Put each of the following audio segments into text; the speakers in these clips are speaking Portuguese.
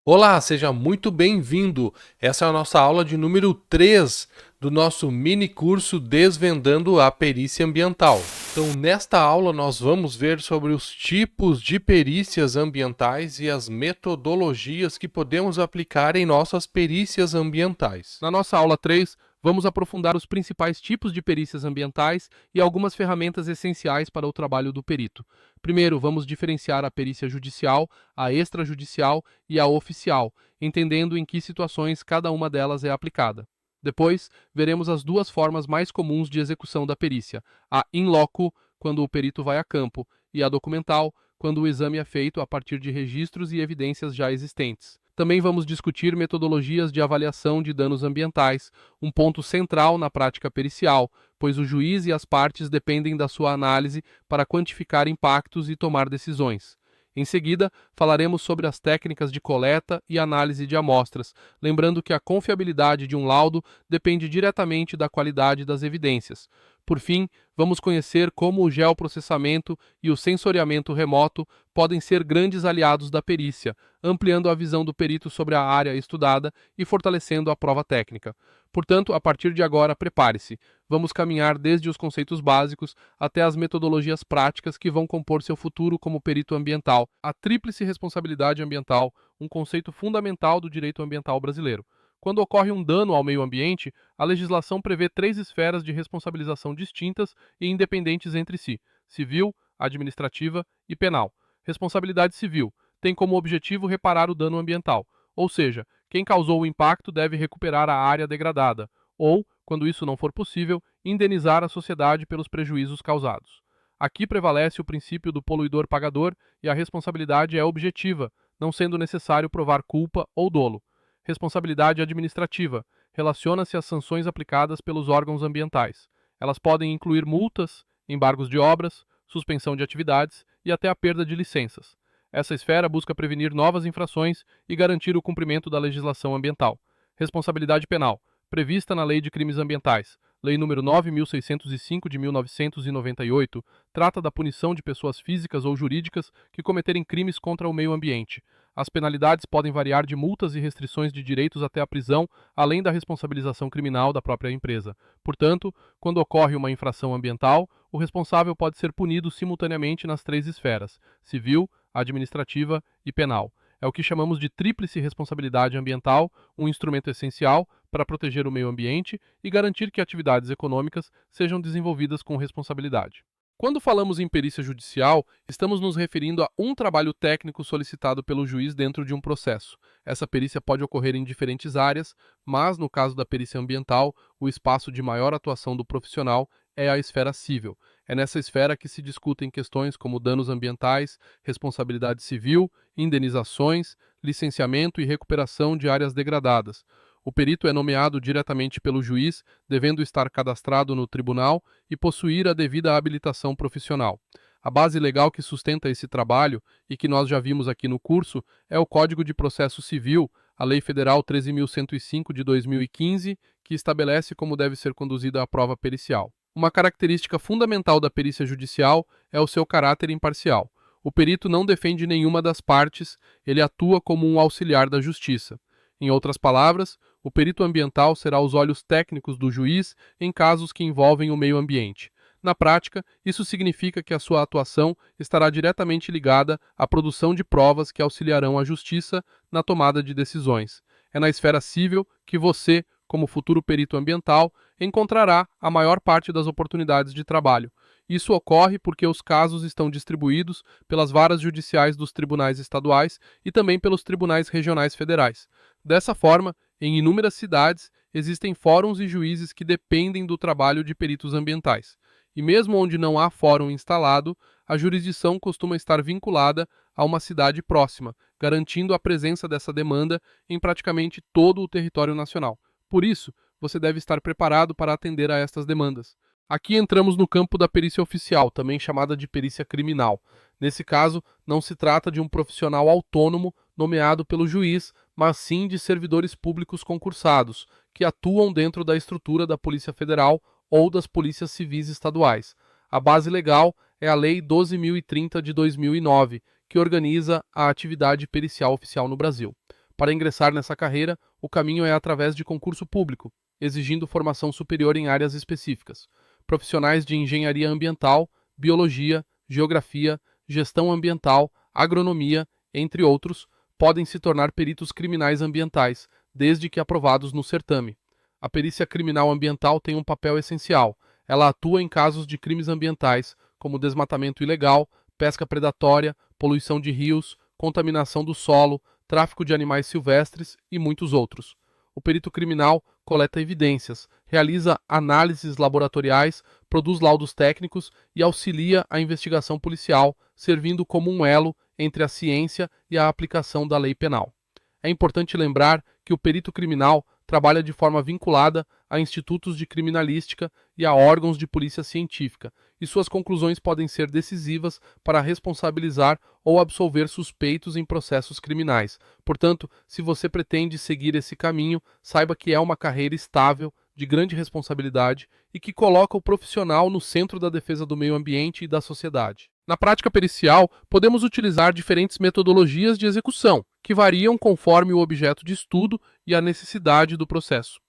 Olá, seja muito bem-vindo. Essa é a nossa aula de número 3 do nosso mini curso Desvendando a Perícia Ambiental. Então, nesta aula, nós vamos ver sobre os tipos de perícias ambientais e as metodologias que podemos aplicar em nossas perícias ambientais. Na nossa aula 3, vamos aprofundar os principais tipos de perícias ambientais e algumas ferramentas essenciais para o trabalho do perito. Primeiro, vamos diferenciar a perícia judicial, a extrajudicial e a oficial, entendendo em que situações cada uma delas é aplicada. Depois, veremos as duas formas mais comuns de execução da perícia: a in loco, quando o perito vai a campo, e a documental, quando o exame é feito a partir de registros e evidências já existentes. Também vamos discutir metodologias de avaliação de danos ambientais, um ponto central na prática pericial, pois o juiz e as partes dependem da sua análise para quantificar impactos e tomar decisões. Em seguida, falaremos sobre as técnicas de coleta e análise de amostras, lembrando que a confiabilidade de um laudo depende diretamente da qualidade das evidências. Por fim, vamos conhecer como o geoprocessamento e o sensoriamento remoto podem ser grandes aliados da perícia, ampliando a visão do perito sobre a área estudada e fortalecendo a prova técnica. Portanto, a partir de agora, prepare-se. Vamos caminhar desde os conceitos básicos até as metodologias práticas que vão compor seu futuro como perito ambiental. A tríplice responsabilidade ambiental, um conceito fundamental do direito ambiental brasileiro. Quando ocorre um dano ao meio ambiente, a legislação prevê três esferas de responsabilização distintas e independentes entre si: civil, administrativa e penal. Responsabilidade civil tem como objetivo reparar o dano ambiental, ou seja, quem causou o impacto deve recuperar a área degradada, ou, quando isso não for possível, indenizar a sociedade pelos prejuízos causados. Aqui prevalece o princípio do poluidor pagador e a responsabilidade é objetiva, não sendo necessário provar culpa ou dolo. Responsabilidade administrativa relaciona-se às sanções aplicadas pelos órgãos ambientais. Elas podem incluir multas, embargos de obras, suspensão de atividades e até a perda de licenças. Essa esfera busca prevenir novas infrações e garantir o cumprimento da legislação ambiental. Responsabilidade penal, prevista na Lei de Crimes Ambientais, Lei nº 9.605 de 1998, trata da punição de pessoas físicas ou jurídicas que cometerem crimes contra o meio ambiente. As penalidades podem variar de multas e restrições de direitos até a prisão, além da responsabilização criminal da própria empresa. Portanto, quando ocorre uma infração ambiental, o responsável pode ser punido simultaneamente nas três esferas: civil, administrativa e penal. É o que chamamos de tríplice responsabilidade ambiental, um instrumento essencial para proteger o meio ambiente e garantir que atividades econômicas sejam desenvolvidas com responsabilidade. Quando falamos em perícia judicial, estamos nos referindo a um trabalho técnico solicitado pelo juiz dentro de um processo. Essa perícia pode ocorrer em diferentes áreas, mas, no caso da perícia ambiental, o espaço de maior atuação do profissional é a esfera civil. É nessa esfera que se discutem questões como danos ambientais, responsabilidade civil, indenizações, licenciamento e recuperação de áreas degradadas. O perito é nomeado diretamente pelo juiz, devendo estar cadastrado no tribunal e possuir a devida habilitação profissional. A base legal que sustenta esse trabalho, e que nós já vimos aqui no curso, é o Código de Processo Civil, a Lei Federal 13.105 de 2015, que estabelece como deve ser conduzida a prova pericial. Uma característica fundamental da perícia judicial é o seu caráter imparcial. O perito não defende nenhuma das partes, ele atua como um auxiliar da justiça. Em outras palavras, o perito ambiental será os olhos técnicos do juiz em casos que envolvem o meio ambiente. Na prática, isso significa que a sua atuação estará diretamente ligada à produção de provas que auxiliarão a justiça na tomada de decisões. É na esfera civil que você, como futuro perito ambiental, encontrará a maior parte das oportunidades de trabalho. Isso ocorre porque os casos estão distribuídos pelas varas judiciais dos tribunais estaduais e também pelos tribunais regionais federais. Dessa forma, em inúmeras cidades, existem fóruns e juízes que dependem do trabalho de peritos ambientais. E mesmo onde não há fórum instalado, a jurisdição costuma estar vinculada a uma cidade próxima, garantindo a presença dessa demanda em praticamente todo o território nacional. Por isso, você deve estar preparado para atender a estas demandas. Aqui entramos no campo da perícia oficial, também chamada de perícia criminal. Nesse caso, não se trata de um profissional autônomo nomeado pelo juiz, mas sim de servidores públicos concursados, que atuam dentro da estrutura da Polícia Federal ou das polícias civis estaduais. A base legal é a Lei 12.030 de 2009, que organiza a atividade pericial oficial no Brasil. Para ingressar nessa carreira, o caminho é através de concurso público, exigindo formação superior em áreas específicas. Profissionais de engenharia ambiental, biologia, geografia, gestão ambiental, agronomia, entre outros, podem se tornar peritos criminais ambientais, desde que aprovados no certame. A perícia criminal ambiental tem um papel essencial. Ela atua em casos de crimes ambientais, como desmatamento ilegal, pesca predatória, poluição de rios, contaminação do solo, tráfico de animais silvestres e muitos outros. O perito criminal coleta evidências, realiza análises laboratoriais, produz laudos técnicos e auxilia a investigação policial, servindo como um elo entre a ciência e a aplicação da lei penal. É importante lembrar que o perito criminal trabalha de forma vinculada a institutos de criminalística e a órgãos de polícia científica, e suas conclusões podem ser decisivas para responsabilizar ou absolver suspeitos em processos criminais. Portanto, se você pretende seguir esse caminho, saiba que é uma carreira estável, de grande responsabilidade e que coloca o profissional no centro da defesa do meio ambiente e da sociedade. Na prática pericial, podemos utilizar diferentes metodologias de execução, que variam conforme o objeto de estudo e a necessidade do processo.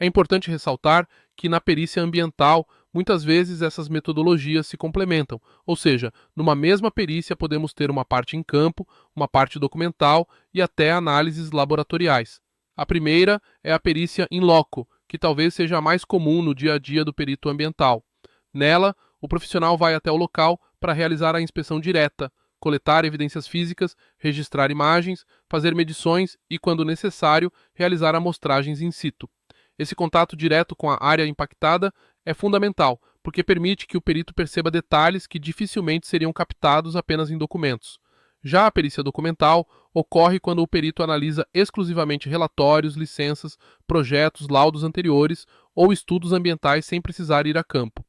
É importante ressaltar que na perícia ambiental, muitas vezes essas metodologias se complementam, ou seja, numa mesma perícia podemos ter uma parte em campo, uma parte documental e até análises laboratoriais. A primeira é a perícia in loco, que talvez seja a mais comum no dia a dia do perito ambiental. Nela, o profissional vai até o local para realizar a inspeção direta, coletar evidências físicas, registrar imagens, fazer medições e, quando necessário, realizar amostragens in situ. Esse contato direto com a área impactada é fundamental, porque permite que o perito perceba detalhes que dificilmente seriam captados apenas em documentos. Já a perícia documental ocorre quando o perito analisa exclusivamente relatórios, licenças, projetos, laudos anteriores ou estudos ambientais sem precisar ir a campo.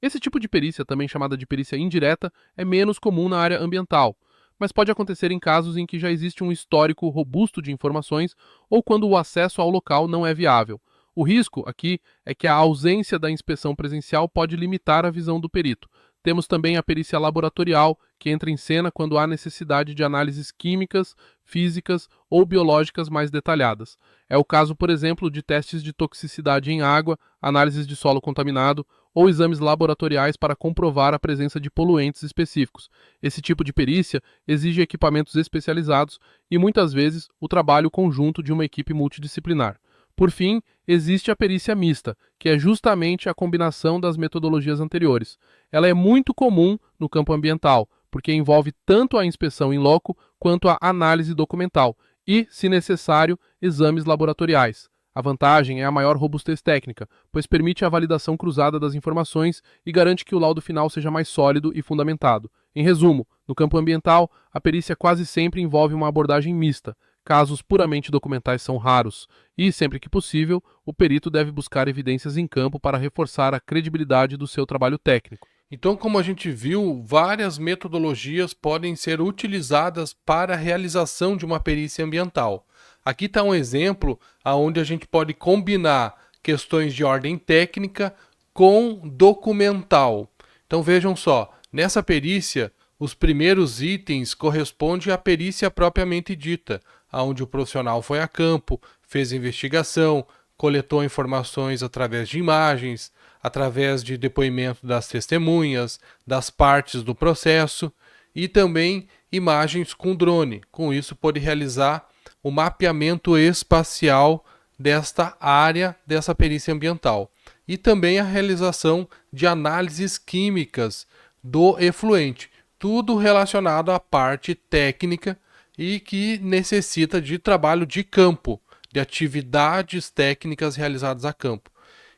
Esse tipo de perícia, também chamada de perícia indireta, é menos comum na área ambiental, mas pode acontecer em casos em que já existe um histórico robusto de informações ou quando o acesso ao local não é viável. O risco aqui é que a ausência da inspeção presencial pode limitar a visão do perito. Temos também a perícia laboratorial, que entra em cena quando há necessidade de análises químicas, físicas ou biológicas mais detalhadas. É o caso, por exemplo, de testes de toxicidade em água, análises de solo contaminado ou exames laboratoriais para comprovar a presença de poluentes específicos. Esse tipo de perícia exige equipamentos especializados e, muitas vezes, o trabalho conjunto de uma equipe multidisciplinar. Por fim, existe a perícia mista, que é justamente a combinação das metodologias anteriores. Ela é muito comum no campo ambiental, porque envolve tanto a inspeção in loco quanto a análise documental e, se necessário, exames laboratoriais. A vantagem é a maior robustez técnica, pois permite a validação cruzada das informações e garante que o laudo final seja mais sólido e fundamentado. Em resumo, no campo ambiental, a perícia quase sempre envolve uma abordagem mista. Casos puramente documentais são raros e, sempre que possível, o perito deve buscar evidências em campo para reforçar a credibilidade do seu trabalho técnico. Então, como a gente viu, várias metodologias podem ser utilizadas para a realização de uma perícia ambiental. Aqui está um exemplo onde a gente pode combinar questões de ordem técnica com documental. Então vejam só, nessa perícia, os primeiros itens correspondem à perícia propriamente dita, onde o profissional foi a campo, fez a investigação, coletou informações através de imagens, através de depoimento das testemunhas, das partes do processo e também imagens com drone. Com isso, pôde realizar o mapeamento espacial desta área, dessa perícia ambiental. E também a realização de análises químicas do efluente. Tudo relacionado à parte técnica e que necessita de trabalho de campo, de atividades técnicas realizadas a campo.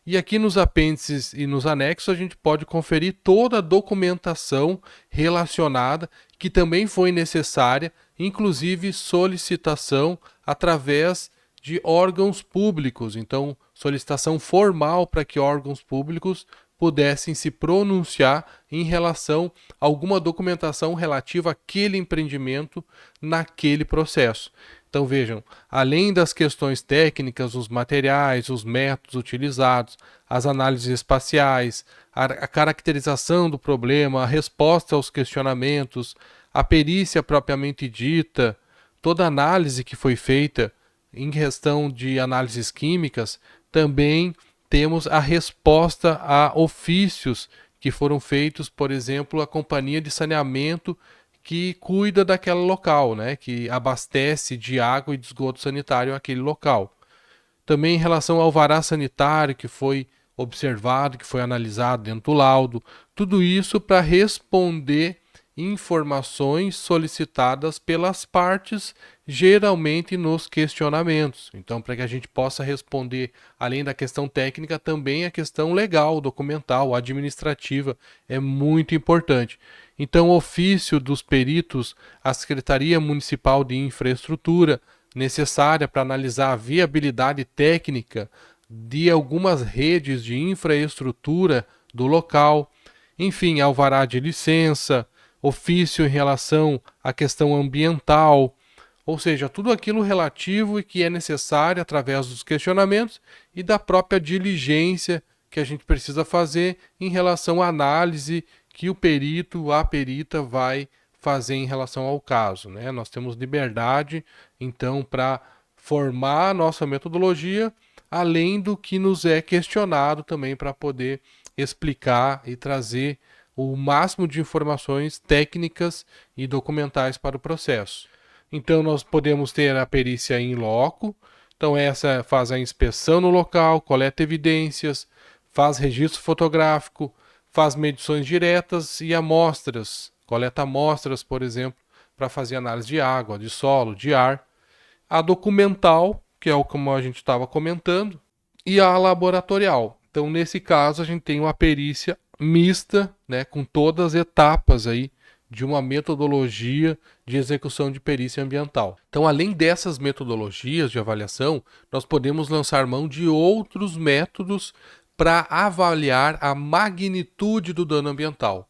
E aqui nos apêndices e nos anexos a gente pode conferir toda a documentação relacionada que também foi necessária, inclusive solicitação através de órgãos públicos. Então, solicitação formal para que órgãos públicos pudessem se pronunciar em relação a alguma documentação relativa àquele empreendimento naquele processo. Então vejam, além das questões técnicas, os materiais, os métodos utilizados, as análises espaciais, a caracterização do problema, a resposta aos questionamentos, a perícia propriamente dita, toda a análise que foi feita em questão de análises químicas, também temos a resposta a ofícios que foram feitos, por exemplo, a companhia de saneamento que cuida daquele local, né, que abastece de água e de esgoto sanitário aquele local. Também em relação ao alvará sanitário que foi observado, que foi analisado dentro do laudo, tudo isso para responder informações solicitadas pelas partes, geralmente nos questionamentos. Então, para que a gente possa responder, além da questão técnica, também a questão legal, documental, administrativa é muito importante. Então, o ofício dos peritos à Secretaria Municipal de Infraestrutura, necessária para analisar a viabilidade técnica de algumas redes de infraestrutura do local, enfim, alvará de licença, ofício em relação à questão ambiental, ou seja, tudo aquilo relativo e que é necessário através dos questionamentos e da própria diligência que a gente precisa fazer em relação à análise que o perito, a perita vai fazer em relação ao caso, né? Nós temos liberdade, então, para formar a nossa metodologia, além do que nos é questionado também para poder explicar e trazer o máximo de informações técnicas e documentais para o processo. Então, nós podemos ter a perícia in loco, então essa faz a inspeção no local, coleta evidências, faz registro fotográfico, faz medições diretas e amostras, coleta amostras, por exemplo, para fazer análise de água, de solo, de ar. A documental, que é o como a gente estava comentando, e a laboratorial. Então, nesse caso, a gente tem uma perícia mista, né, com todas as etapas aí de uma metodologia de execução de perícia ambiental. Então, além dessas metodologias de avaliação, nós podemos lançar mão de outros métodos para avaliar a magnitude do dano ambiental,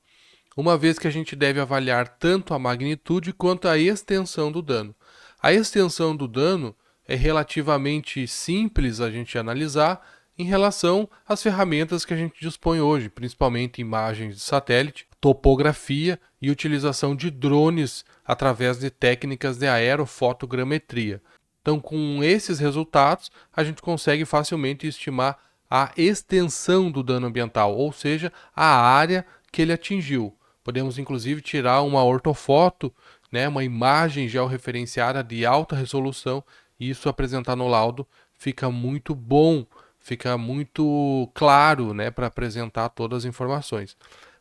uma vez que a gente deve avaliar tanto a magnitude quanto a extensão do dano. A extensão do dano é relativamente simples a gente analisar em relação às ferramentas que a gente dispõe hoje, principalmente imagens de satélite, topografia e utilização de drones através de técnicas de aerofotogrametria. Então, com esses resultados, a gente consegue facilmente estimar a extensão do dano ambiental, ou seja, a área que ele atingiu. Podemos inclusive tirar uma ortofoto, né, uma imagem georreferenciada de alta resolução, e isso apresentar no laudo fica muito bom, fica muito claro, né, para apresentar todas as informações.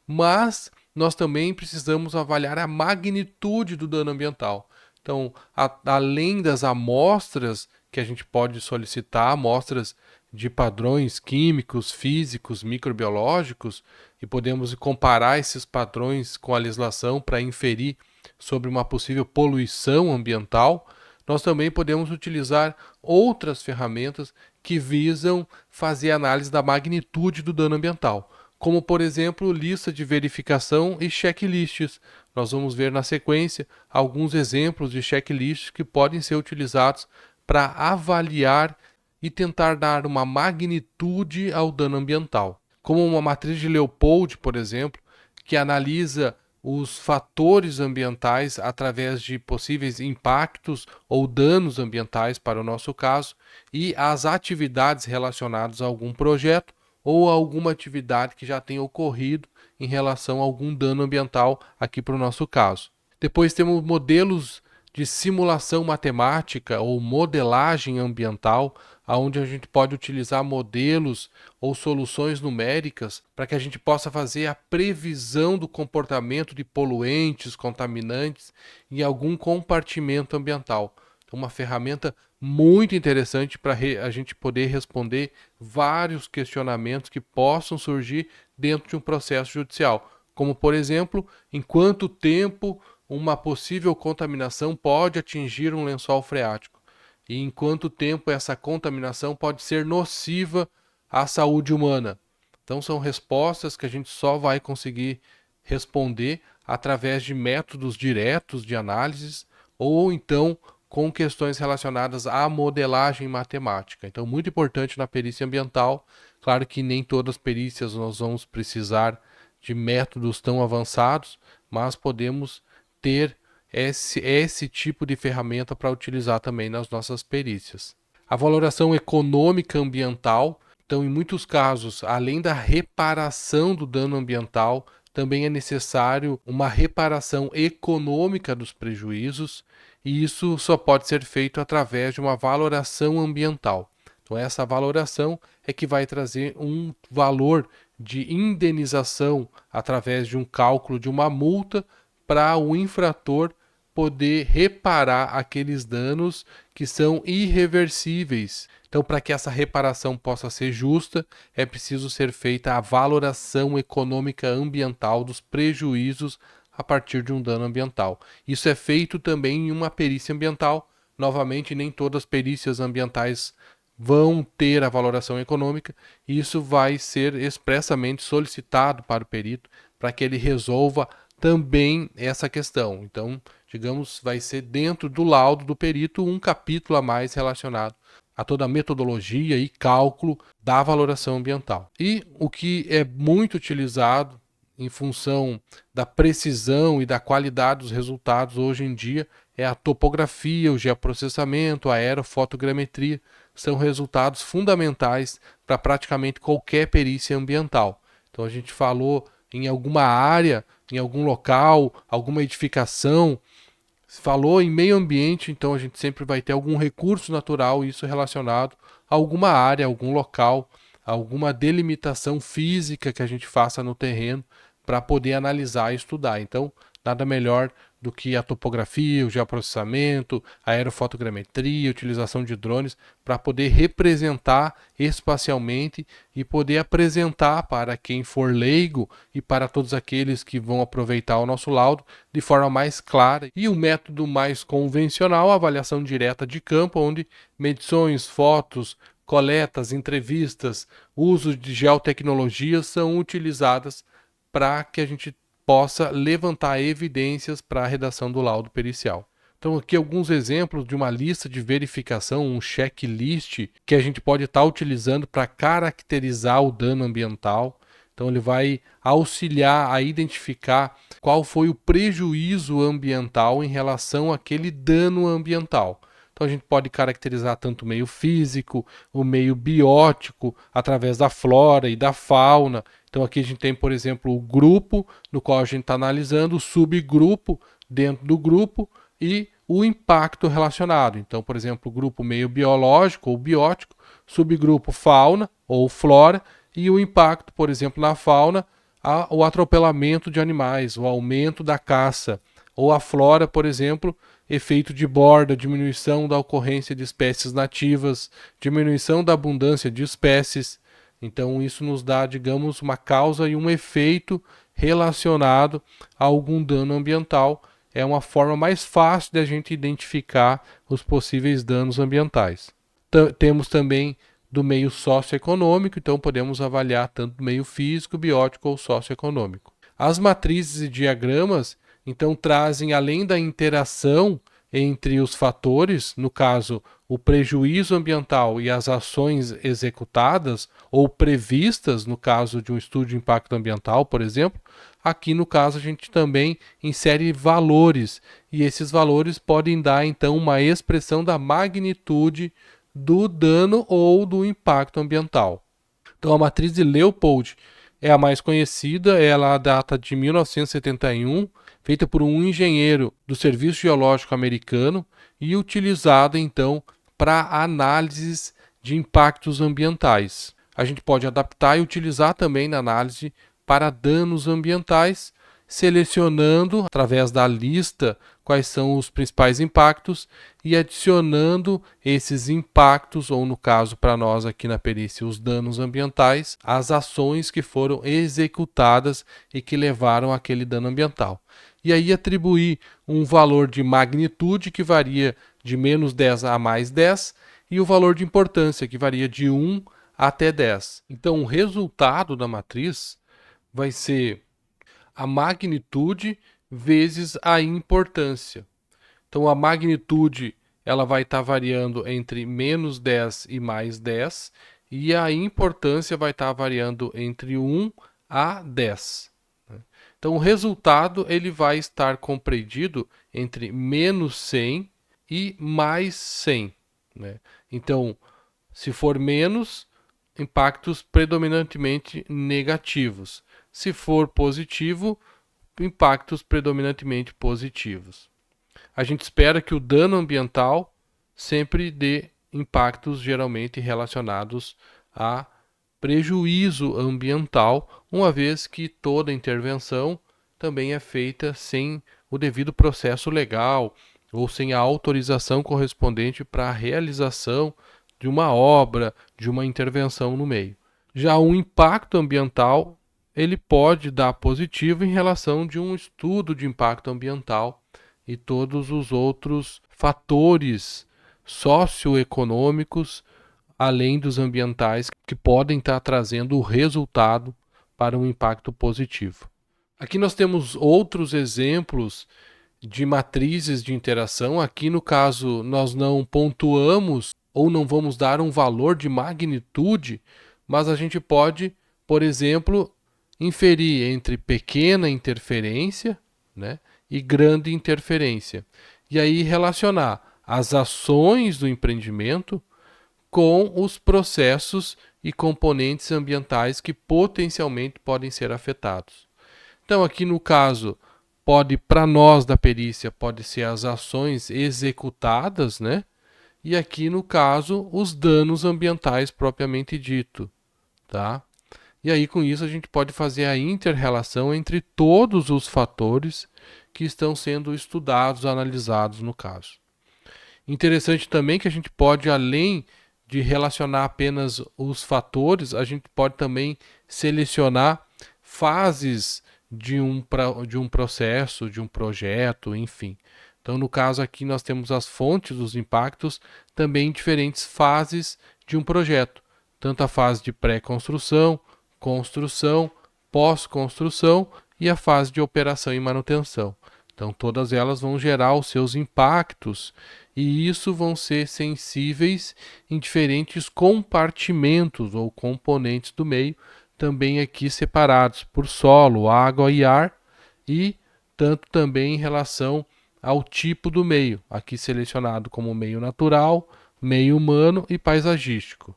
Mas nós também precisamos avaliar a magnitude do dano ambiental. Então, além das amostras que a gente pode solicitar, amostras de padrões químicos, físicos, microbiológicos, e podemos comparar esses padrões com a legislação para inferir sobre uma possível poluição ambiental, nós também podemos utilizar outras ferramentas que visam fazer análise da magnitude do dano ambiental, como, por exemplo, lista de verificação e checklists. Nós vamos ver na sequência alguns exemplos de checklists que podem ser utilizados para avaliar e tentar dar uma magnitude ao dano ambiental. Como uma matriz de Leopold, por exemplo, que analisa os fatores ambientais através de possíveis impactos ou danos ambientais para o nosso caso e as atividades relacionadas a algum projeto ou a alguma atividade que já tenha ocorrido em relação a algum dano ambiental aqui para o nosso caso. Depois temos modelos de simulação matemática ou modelagem ambiental, onde a gente pode utilizar modelos ou soluções numéricas para que a gente possa fazer a previsão do comportamento de poluentes, contaminantes em algum compartimento ambiental. Então, uma ferramenta muito interessante para a gente poder responder vários questionamentos que possam surgir dentro de um processo judicial, como, por exemplo, em quanto tempo uma possível contaminação pode atingir um lençol freático e em quanto tempo essa contaminação pode ser nociva à saúde humana. Então, são respostas que a gente só vai conseguir responder através de métodos diretos de análise ou então com questões relacionadas à modelagem matemática. Então, muito importante na perícia ambiental. Claro que nem todas as perícias nós vamos precisar de métodos tão avançados, mas podemos ter esse tipo de ferramenta para utilizar também nas nossas perícias. A valoração econômica ambiental, então, em muitos casos, além da reparação do dano ambiental, também é necessário uma reparação econômica dos prejuízos, e isso só pode ser feito através de uma valoração ambiental. Então, essa valoração é que vai trazer um valor de indenização através de um cálculo de uma multa para o infrator poder reparar aqueles danos que são irreversíveis. Então, para que essa reparação possa ser justa, é preciso ser feita a valoração econômica ambiental dos prejuízos a partir de um dano ambiental. Isso é feito também em uma perícia ambiental. Novamente, nem todas as perícias ambientais vão ter a valoração econômica, e isso vai ser expressamente solicitado para o perito para que ele resolva também essa questão. Então, digamos, vai ser dentro do laudo do perito um capítulo a mais relacionado a toda a metodologia e cálculo da valoração ambiental. E o que é muito utilizado em função da precisão e da qualidade dos resultados hoje em dia é a topografia, o geoprocessamento, a aerofotogrametria. São resultados fundamentais para praticamente qualquer perícia ambiental. Então a gente falou em alguma área, em algum local, alguma edificação, falou em meio ambiente, então a gente sempre vai ter algum recurso natural, isso relacionado a alguma área, algum local, alguma delimitação física que a gente faça no terreno para poder analisar e estudar. Então, nada melhor do que a topografia, o geoprocessamento, a aerofotogrametria, a utilização de drones para poder representar espacialmente e poder apresentar para quem for leigo e para todos aqueles que vão aproveitar o nosso laudo de forma mais clara. E o método mais convencional, a avaliação direta de campo, onde medições, fotos, coletas, entrevistas, uso de geotecnologias são utilizadas para que a gente possa levantar evidências para a redação do laudo pericial. Então aqui alguns exemplos de uma lista de verificação, um checklist que a gente pode estar utilizando para caracterizar o dano ambiental. Então ele vai auxiliar a identificar qual foi o prejuízo ambiental em relação àquele dano ambiental. Então a gente pode caracterizar tanto o meio físico, o meio biótico, através da flora e da fauna. Então aqui a gente tem, por exemplo, o grupo no qual a gente está analisando, o subgrupo dentro do grupo e o impacto relacionado. Então, por exemplo, o grupo meio biológico ou biótico, subgrupo fauna ou flora e o impacto, por exemplo, na fauna, o atropelamento de animais, o aumento da caça, ou a flora, por exemplo, efeito de borda, diminuição da ocorrência de espécies nativas, diminuição da abundância de espécies. Então isso nos dá, digamos, uma causa e um efeito relacionado a algum dano ambiental. É uma forma mais fácil de a gente identificar os possíveis danos ambientais. Temos também do meio socioeconômico, então podemos avaliar tanto do meio físico, biótico ou socioeconômico. As matrizes e diagramas, então, trazem, além da interação entre os fatores, no caso, o prejuízo ambiental e as ações executadas ou previstas, no caso de um estudo de impacto ambiental, por exemplo, aqui no caso a gente também insere valores, e esses valores podem dar, então, uma expressão da magnitude do dano ou do impacto ambiental. Então, a matriz de Leopold é a mais conhecida, ela data de 1971, feita por um engenheiro do Serviço Geológico Americano e utilizada então para análises de impactos ambientais. A gente pode adaptar e utilizar também na análise para danos ambientais, selecionando através da lista quais são os principais impactos e adicionando esses impactos, ou no caso para nós aqui na perícia, os danos ambientais, às ações que foram executadas e que levaram àquele dano ambiental. E aí atribuir um valor de magnitude que varia de menos 10 a mais 10 e o valor de importância que varia de 1 até 10. Então o resultado da matriz vai ser a magnitude vezes a importância. Então a magnitude ela vai estar variando entre menos 10 e mais 10 e a importância vai estar variando entre 1 a 10. Então, o resultado ele vai estar compreendido entre menos 100 e mais 100. Né? Então, se for menos, impactos predominantemente negativos. Se for positivo, impactos predominantemente positivos. A gente espera que o dano ambiental sempre dê impactos geralmente relacionados a prejuízo ambiental, uma vez que toda intervenção também é feita sem o devido processo legal ou sem a autorização correspondente para a realização de uma obra, de uma intervenção no meio. Já o impacto ambiental, ele pode dar positivo em relação de um estudo de impacto ambiental e todos os outros fatores socioeconômicos, além dos ambientais, que podem estar trazendo o resultado para um impacto positivo. Aqui nós temos outros exemplos de matrizes de interação. Aqui no caso nós não pontuamos ou não vamos dar um valor de magnitude, mas a gente pode, por exemplo, inferir entre pequena interferência, né, e grande interferência. E aí relacionar as ações do empreendimento com os processos e componentes ambientais que potencialmente podem ser afetados. Então, aqui no caso, pode, para nós da perícia, pode ser as ações executadas, né? E aqui no caso, os danos ambientais propriamente dito, tá? E aí com isso a gente pode fazer a inter-relação entre todos os fatores que estão sendo estudados, analisados no caso. Interessante também que a gente pode, além de relacionar apenas os fatores, a gente pode também selecionar fases de um processo, de um projeto, enfim. Então, no caso aqui, nós temos as fontes dos impactos também em diferentes fases de um projeto. Tanto a fase de pré-construção, construção, pós-construção e a fase de operação e manutenção. Então, todas elas vão gerar os seus impactos e isso vão ser sensíveis em diferentes compartimentos ou componentes do meio, também aqui separados por solo, água e ar, e tanto também em relação ao tipo do meio, aqui selecionado como meio natural, meio humano e paisagístico.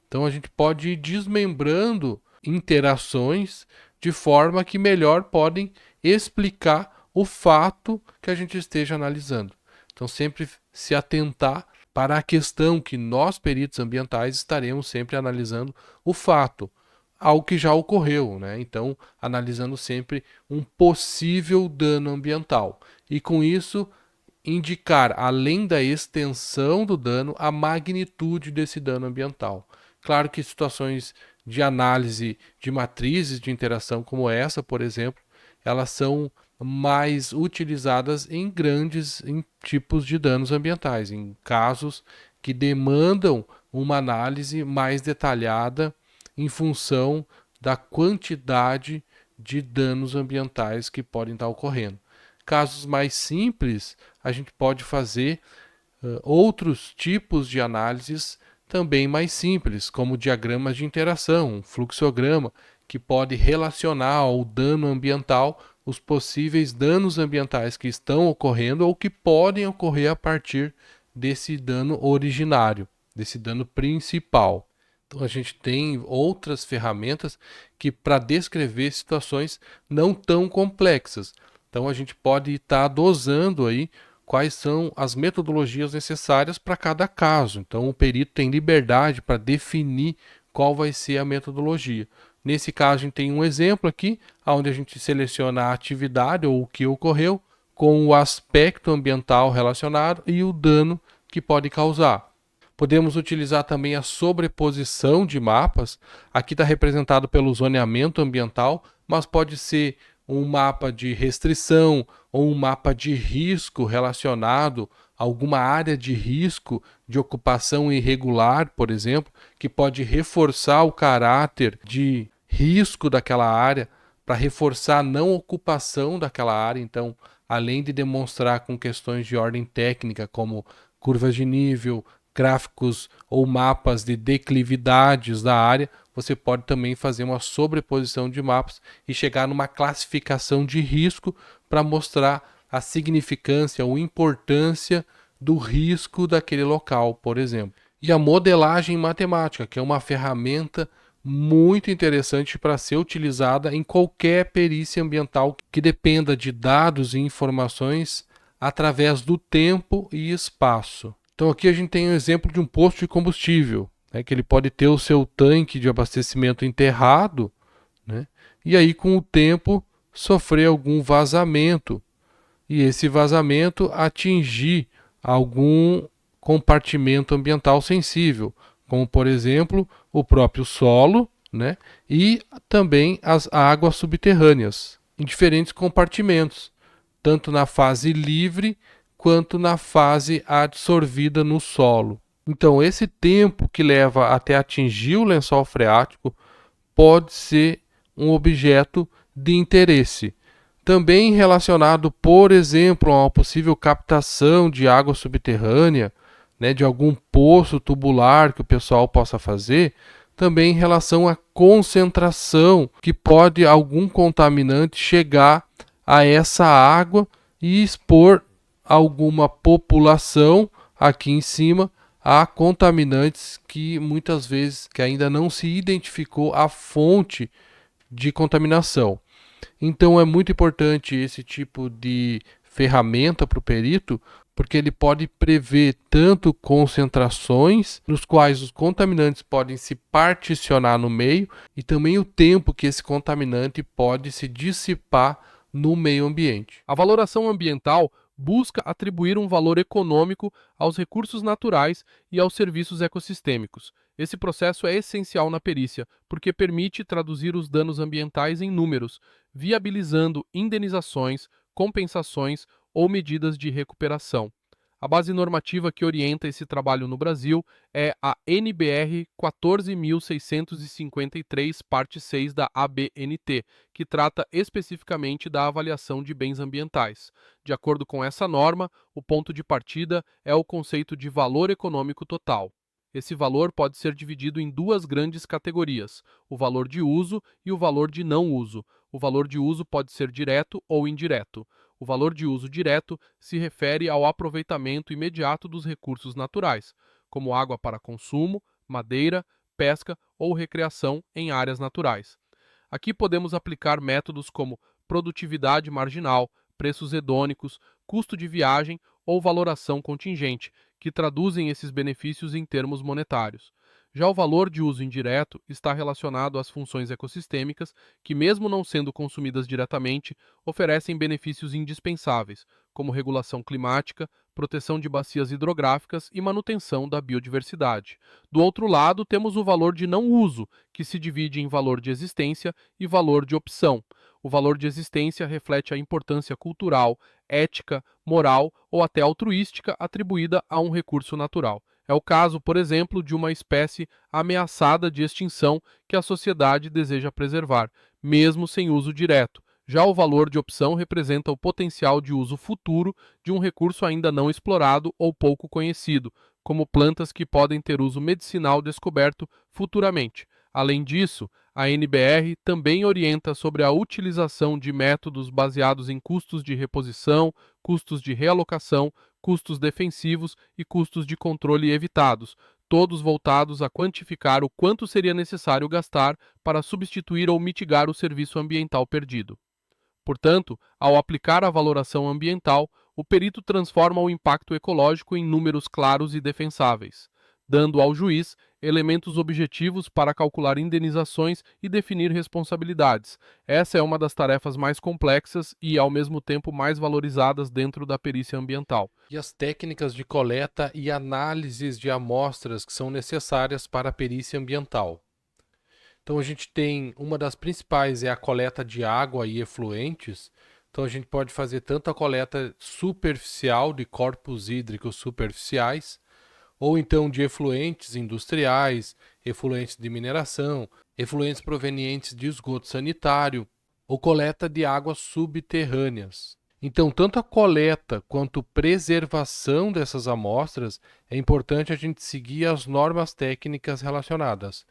Então a gente pode ir desmembrando interações de forma que melhor podem explicar o fato que a gente esteja analisando. Então sempre se atentar para a questão que nós, peritos ambientais, estaremos sempre analisando o fato, algo que já ocorreu, né? Então, analisando sempre um possível dano ambiental. E com isso, indicar, além da extensão do dano, a magnitude desse dano ambiental. Claro que situações de análise de matrizes de interação como essa, por exemplo, elas são mais utilizadas em grandes tipos de danos ambientais, em casos que demandam uma análise mais detalhada em função da quantidade de danos ambientais que podem estar ocorrendo. Casos mais simples, a gente pode fazer outros tipos de análises também mais simples, como diagramas de interação, um fluxograma, que pode relacionar ao dano ambiental os possíveis danos ambientais que estão ocorrendo ou que podem ocorrer a partir desse dano originário, desse dano principal. Então a gente tem outras ferramentas que para descrever situações não tão complexas. Então a gente pode estar dosando aí quais são as metodologias necessárias para cada caso. Então o perito tem liberdade para definir qual vai ser a metodologia. Nesse caso a gente tem um exemplo aqui, onde a gente seleciona a atividade ou o que ocorreu com o aspecto ambiental relacionado e o dano que pode causar. Podemos utilizar também a sobreposição de mapas. Aqui está representado pelo zoneamento ambiental, mas pode ser um mapa de restrição ou um mapa de risco relacionado a alguma área de risco de ocupação irregular, por exemplo, que pode reforçar o caráter de risco daquela área, para reforçar a não ocupação daquela área. Então, além de demonstrar com questões de ordem técnica, como curvas de nível, gráficos ou mapas de declividades da área, você pode também fazer uma sobreposição de mapas e chegar numa classificação de risco para mostrar a significância ou importância do risco daquele local, por exemplo. E a modelagem matemática, que é uma ferramenta muito interessante para ser utilizada em qualquer perícia ambiental que dependa de dados e informações através do tempo e espaço. Então aqui a gente tem um exemplo de um posto de combustível, né, que ele pode ter o seu tanque de abastecimento enterrado, né, e aí com o tempo sofrer algum vazamento e esse vazamento atingir algum compartimento ambiental sensível, como por exemplo o próprio solo, né, e também as águas subterrâneas, em diferentes compartimentos, tanto na fase livre quanto na fase adsorvida no solo. Então, esse tempo que leva até atingir o lençol freático pode ser um objeto de interesse. Também relacionado, por exemplo, a uma possível captação de água subterrânea, né, de algum poço tubular que o pessoal possa fazer, também em relação à concentração que pode algum contaminante chegar a essa água e expor alguma população aqui em cima a contaminantes que muitas vezes que ainda não se identificou a fonte de contaminação. Então é muito importante esse tipo de ferramenta para o perito, porque ele pode prever tanto concentrações nos quais os contaminantes podem se particionar no meio e também o tempo que esse contaminante pode se dissipar no meio ambiente. A valoração ambiental busca atribuir um valor econômico aos recursos naturais e aos serviços ecossistêmicos. Esse processo é essencial na perícia, porque permite traduzir os danos ambientais em números, viabilizando indenizações, compensações ou medidas de recuperação. A base normativa que orienta esse trabalho no Brasil é a NBR 14.653, parte 6 da ABNT, que trata especificamente da avaliação de bens ambientais. De acordo com essa norma, o ponto de partida é o conceito de valor econômico total. Esse valor pode ser dividido em duas grandes categorias: o valor de uso e o valor de não uso. O valor de uso pode ser direto ou indireto. O valor de uso direto se refere ao aproveitamento imediato dos recursos naturais, como água para consumo, madeira, pesca ou recreação em áreas naturais. Aqui podemos aplicar métodos como produtividade marginal, preços hedônicos, custo de viagem ou valoração contingente, que traduzem esses benefícios em termos monetários. Já o valor de uso indireto está relacionado às funções ecossistêmicas que, mesmo não sendo consumidas diretamente, oferecem benefícios indispensáveis, como regulação climática, proteção de bacias hidrográficas e manutenção da biodiversidade. Do outro lado, temos o valor de não uso, que se divide em valor de existência e valor de opção. O valor de existência reflete a importância cultural, ética, moral ou até altruística atribuída a um recurso natural. É o caso, por exemplo, de uma espécie ameaçada de extinção que a sociedade deseja preservar, mesmo sem uso direto. Já o valor de opção representa o potencial de uso futuro de um recurso ainda não explorado ou pouco conhecido, como plantas que podem ter uso medicinal descoberto futuramente. Além disso, a NBR também orienta sobre a utilização de métodos baseados em custos de reposição, custos de realocação, custos defensivos e custos de controle evitados, todos voltados a quantificar o quanto seria necessário gastar para substituir ou mitigar o serviço ambiental perdido. Portanto, ao aplicar a valoração ambiental, o perito transforma o impacto ecológico em números claros e defensáveis, dando ao juiz elementos objetivos para calcular indenizações e definir responsabilidades. Essa é uma das tarefas mais complexas e, ao mesmo tempo, mais valorizadas dentro da perícia ambiental. E as técnicas de coleta e análises de amostras que são necessárias para a perícia ambiental. Então a gente tem, uma das principais é a coleta de água e efluentes. Então a gente pode fazer tanto a coleta superficial de corpos hídricos superficiais, ou então de efluentes industriais, efluentes de mineração, efluentes provenientes de esgoto sanitário, ou coleta de águas subterrâneas. Então, tanto a coleta quanto preservação dessas amostras, é importante a gente seguir as normas técnicas relacionadas.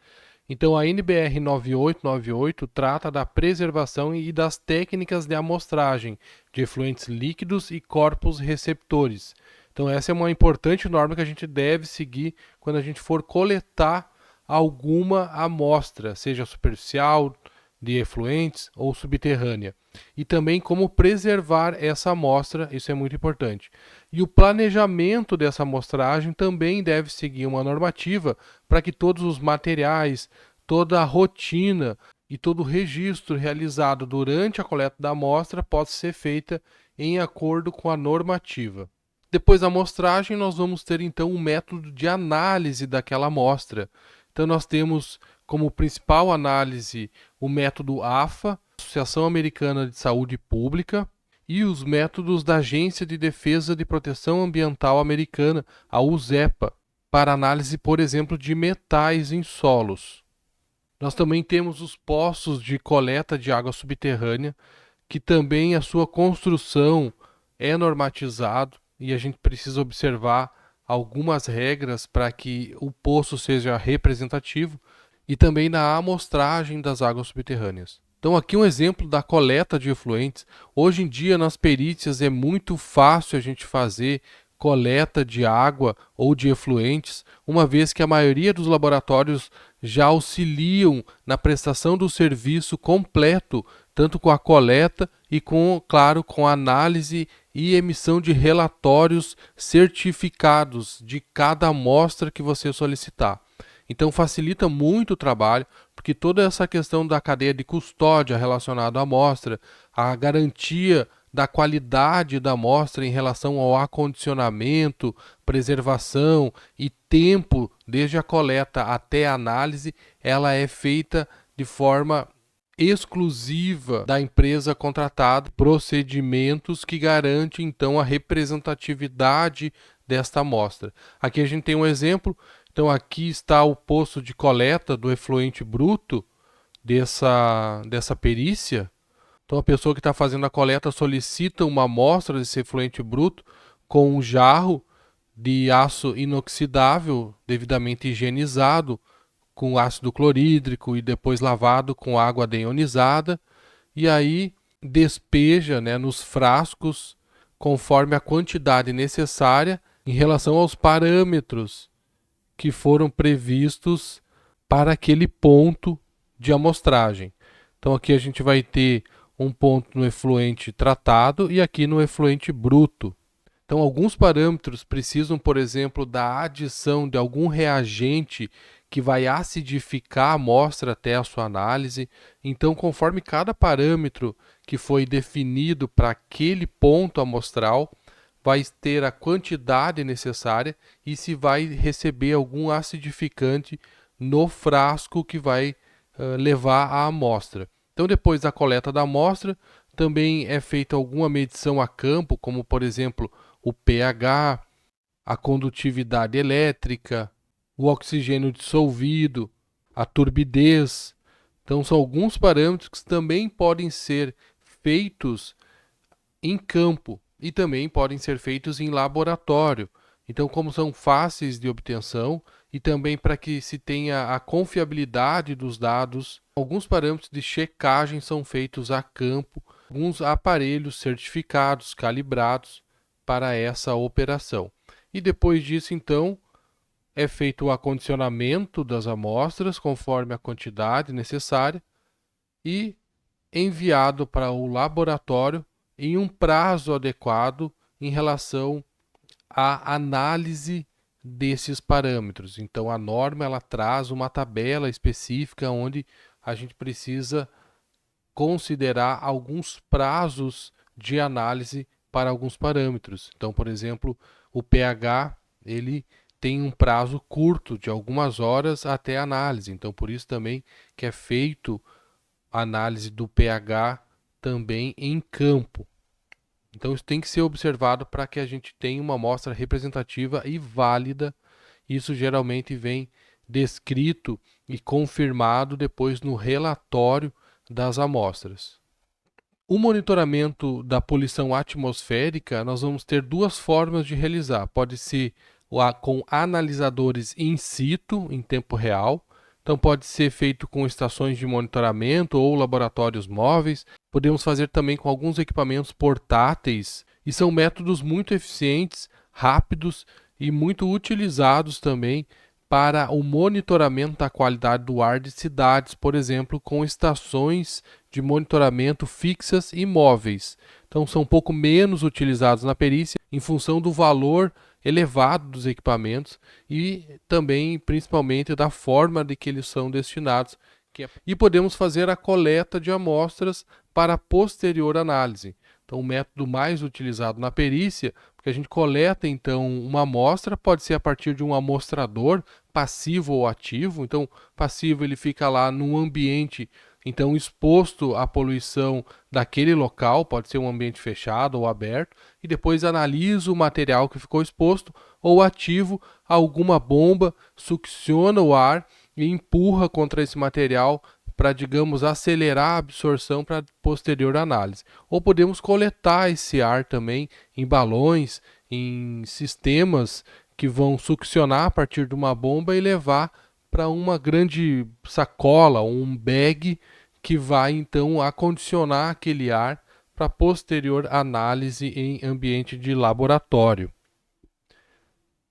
Então, a NBR 9898 trata da preservação e das técnicas de amostragem de efluentes líquidos e corpos receptores. Então, essa é uma importante norma que a gente deve seguir quando a gente for coletar alguma amostra, seja superficial, de efluentes ou subterrânea. E também como preservar essa amostra, isso é muito importante. E o planejamento dessa amostragem também deve seguir uma normativa para que todos os materiais, toda a rotina e todo o registro realizado durante a coleta da amostra possa ser feita em acordo com a normativa. Depois da amostragem, nós vamos ter então um método de análise daquela amostra. Então nós temos como principal análise o método AFA, Associação Americana de Saúde Pública, e os métodos da Agência de Defesa de Proteção Ambiental Americana, a USEPA, para análise, por exemplo, de metais em solos. Nós também temos os poços de coleta de água subterrânea, que também a sua construção é normatizado e a gente precisa observar algumas regras para que o poço seja representativo, e também na amostragem das águas subterrâneas. Então aqui um exemplo da coleta de efluentes. Hoje em dia nas perícias é muito fácil a gente fazer coleta de água ou de efluentes, uma vez que a maioria dos laboratórios já auxiliam na prestação do serviço completo, tanto com a coleta e com, claro, com a análise e emissão de relatórios certificados de cada amostra que você solicitar. Então facilita muito o trabalho, porque toda essa questão da cadeia de custódia relacionada à amostra, a garantia da qualidade da amostra em relação ao acondicionamento, preservação e tempo desde a coleta até a análise, ela é feita de forma exclusiva da empresa contratada, procedimentos que garantem então a representatividade desta amostra. Aqui a gente tem um exemplo. Então aqui está o poço de coleta do efluente bruto dessa perícia. Então a pessoa que está fazendo a coleta solicita uma amostra desse efluente bruto com um jarro de aço inoxidável devidamente higienizado com ácido clorídrico e depois lavado com água deionizada, e aí despeja, né, nos frascos conforme a quantidade necessária em relação aos parâmetros que foram previstos para aquele ponto de amostragem. Então aqui a gente vai ter um ponto no efluente tratado e aqui no efluente bruto. Então alguns parâmetros precisam, por exemplo, da adição de algum reagente que vai acidificar a amostra até a sua análise. Então, conforme cada parâmetro que foi definido para aquele ponto amostral, vai ter a quantidade necessária e se vai receber algum acidificante no frasco que vai levar a amostra. Então, depois da coleta da amostra, também é feita alguma medição a campo, como por exemplo o pH, a condutividade elétrica, o oxigênio dissolvido, a turbidez. Então, são alguns parâmetros que também podem ser feitos em campo e também podem ser feitos em laboratório. Então, como são fáceis de obtenção e também para que se tenha a confiabilidade dos dados, alguns parâmetros de checagem são feitos a campo, alguns aparelhos certificados, calibrados para essa operação. E depois disso, então, é feito o acondicionamento das amostras conforme a quantidade necessária e enviado para o laboratório em um prazo adequado em relação à análise desses parâmetros. Então a norma ela traz uma tabela específica onde a gente precisa considerar alguns prazos de análise para alguns parâmetros. Então, por exemplo, o pH, ele tem um prazo curto de algumas horas até a análise. Então, por isso também que é feito a análise do pH também em campo. Então isso tem que ser observado para que a gente tenha uma amostra representativa e válida. Isso geralmente vem descrito e confirmado depois no relatório das amostras. O monitoramento da poluição atmosférica, nós vamos ter duas formas de realizar. Pode ser com analisadores in situ, em tempo real. Então pode ser feito com estações de monitoramento ou laboratórios móveis. Podemos fazer também com alguns equipamentos portáteis e são métodos muito eficientes, rápidos e muito utilizados também para o monitoramento da qualidade do ar de cidades, por exemplo, com estações de monitoramento fixas e móveis. Então são um pouco menos utilizados na perícia em função do valor elevado dos equipamentos e também principalmente da forma de que eles são destinados. E podemos fazer a coleta de amostras para posterior análise. Então o método mais utilizado na perícia, porque a gente coleta então uma amostra, pode ser a partir de um amostrador passivo ou ativo. Então passivo ele fica lá num ambiente então exposto à poluição daquele local, pode ser um ambiente fechado ou aberto, e depois analisa o material que ficou exposto, ou ativo, alguma bomba succiona o ar e empurra contra esse material para, digamos, acelerar a absorção para posterior análise. Ou podemos coletar esse ar também em balões, em sistemas que vão succionar a partir de uma bomba e levar para uma grande sacola, um bag, que vai então acondicionar aquele ar para posterior análise em ambiente de laboratório.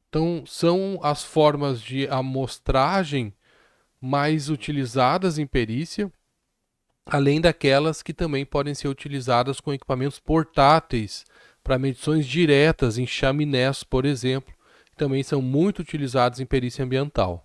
Então, são as formas de amostragem mais utilizadas em perícia, além daquelas que também podem ser utilizadas com equipamentos portáteis para medições diretas em chaminés, por exemplo, que também são muito utilizados em perícia ambiental.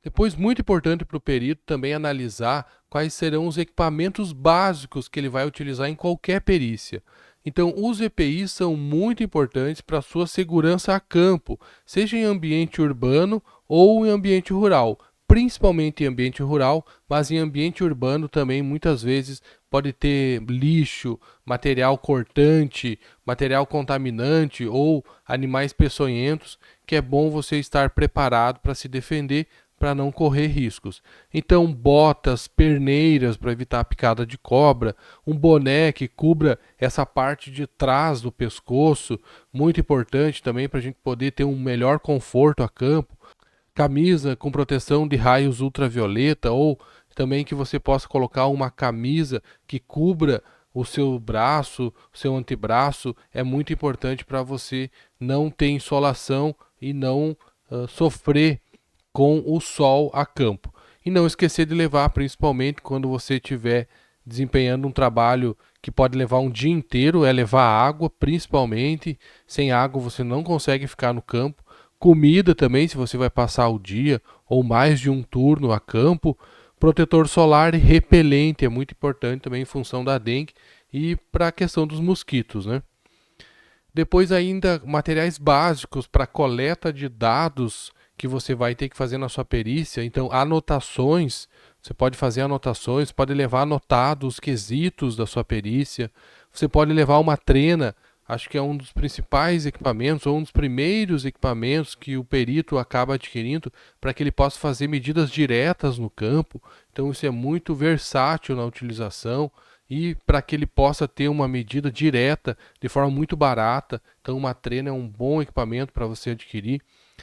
Depois, muito importante para o perito também analisar quais serão os equipamentos básicos que ele vai utilizar em qualquer perícia. Então, os EPIs são muito importantes para a sua segurança a campo, seja em ambiente urbano ou em ambiente rural. Principalmente em ambiente rural, mas em ambiente urbano também muitas vezes pode ter lixo, material cortante, material contaminante ou animais peçonhentos, que é bom você estar preparado para se defender, para não correr riscos. Então, botas, perneiras para evitar a picada de cobra, um boné que cubra essa parte de trás do pescoço, muito importante também para a gente poder ter um melhor conforto a campo. Camisa com proteção de raios ultravioleta, ou também que você possa colocar uma camisa que cubra o seu braço, o seu antebraço, é muito importante para você não ter insolação e não sofrer com o sol a campo. E não esquecer de levar, principalmente quando você estiver desempenhando um trabalho que pode levar um dia inteiro, é levar água, principalmente. Sem água você não consegue ficar no campo. Comida também, se você vai passar o dia ou mais de um turno a campo. Protetor solar e repelente é muito importante também em função da dengue e para a questão dos mosquitos, né? Depois ainda materiais básicos para coleta de dados que você vai ter que fazer na sua perícia. Então, anotações, você pode fazer anotações, pode levar anotados os quesitos da sua perícia. Você pode levar uma trena, acho que é um dos principais equipamentos, ou um dos primeiros equipamentos que o perito acaba adquirindo para que ele possa fazer medidas diretas no campo. Então, isso é muito versátil na utilização e para que ele possa ter uma medida direta de forma muito barata. Então, uma trena é um bom equipamento para você adquirir.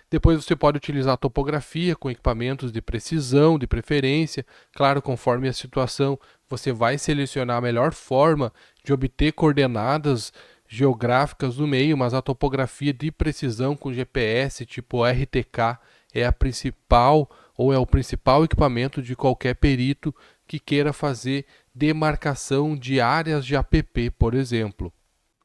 Depois você pode utilizar a topografia com equipamentos de precisão, de preferência. Claro, conforme a situação, você vai selecionar a melhor forma de obter coordenadas geográficas do meio, mas a topografia de precisão com GPS tipo RTK é a principal ou é o principal equipamento de qualquer perito que queira fazer demarcação de áreas de APP, por exemplo.